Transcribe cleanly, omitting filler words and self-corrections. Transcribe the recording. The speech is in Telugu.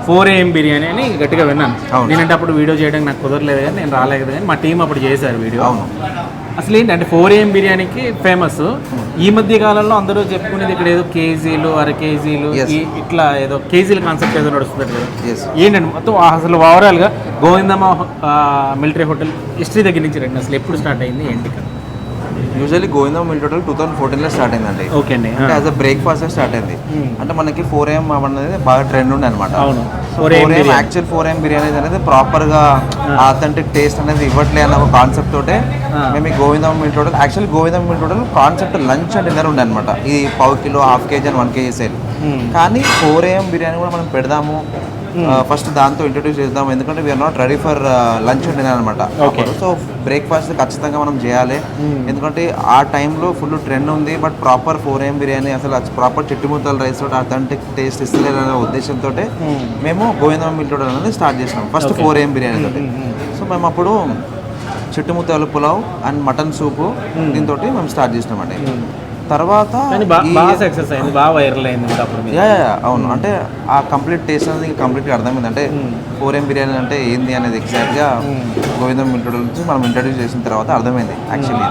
4 AM బిర్యానీ అని గట్టిగా విన్నాను. నేనంటే అప్పుడు వీడియో చేయడానికి నాకు కుదరలేదు కానీ నేను రాలేదు కానీ మా టీం అప్పుడు చేశారు వీడియో. అవును. అసలు ఏంటంటే 4 AM బిర్యానీకి ఫేమస్. ఈ మధ్య కాలంలో అందరూ చెప్పుకునేది ఇక్కడ ఏదో కేజీలు, అర కేజీలు, ఇట్లా ఏదో కేజీల కాన్సెప్ట్ ఏదో నడుస్తుంది కదా. ఏంటంటే మొత్తం అసలు ఓవరాల్గా గోవిందమ్మ మిలిటరీ హోటల్ హిస్టరీ దగ్గర నుంచి రండి, అసలు ఎప్పుడు స్టార్ట్ అయింది ఏంటి? యూజువల్లీ గోవిందమ్మ మిలిటరీ హోటల్ 2014లో స్టార్ట్ అయిందండి. ఓకే అండి. అంటే యాజ్ అ బ్రేక్ఫాస్ట్ స్టార్ట్ అయింది. అంటే మనకి 4 AM అనేది బాగా ట్రెండ్ ఉండే అనమాట. అవును. 4 AM యాక్చువల్ 4 AM బిర్యానీ అనేది ప్రాపర్గా ఆథెంటిక్ టేస్ట్ అనేది ఇవ్వట్లే అన్న ఒక కాన్సెప్ట్ తోటే మేము ఈ Govindamma military hotel, actually Govindamma military hotel concept lunch and dinner ఉండే అనమాట. ఈ 1/2 kilo, 1/2 kg and 1 kg sale. కానీ 4 AM బిర్యానీ కూడా మనం పెడదాము, ఫస్ట్ దాంతో ఇంట్రొడ్యూస్ చేద్దాం, ఎందుకంటే we're not ready for lunch and dinner అనమాట. సో బ్రేక్ఫాస్ట్ ఖచ్చితంగా మనం చేయాలి, ఎందుకంటే ఆ టైంలో ఫుల్ ట్రెండ్ ఉంది. బట్ ప్రాపర్ 4 AM బిర్యానీ అసలు ప్రాపర్ చిట్టుముద్దల రైస్ తోటి అథెంటిక్ టేస్ట్ ఇస్తలేదనే ఉద్దేశంతో మేము గోవిందమ్మ మిలిటరీ హోటల్ అనేది స్టార్ట్ చేసినాం ఫస్ట్ 4 AM బిర్యానీ తోటి. సో మేము అప్పుడు చిట్టుముద్దల పులావ్ అండ్ మటన్ సూపు దీంతో మేము స్టార్ట్ చేసినామండి. తర్వాత సక్సెస్ అయింది, బాగా వైరల్ అయింది. అవును, అంటే ఆ కంప్లీట్ టేస్ట్ అనేది కంప్లీట్గా అర్థమైంది. అంటే 4 AM బిర్యానీ అంటే ఏంది అనేది ఎగ్జాక్ట్గా గోవిందమ్మ మిలిటరీ హోటల్ నుంచి మనం ఇంట్రడ్యూస్ చేసిన తర్వాత అర్థమైంది యాక్చువల్లీ.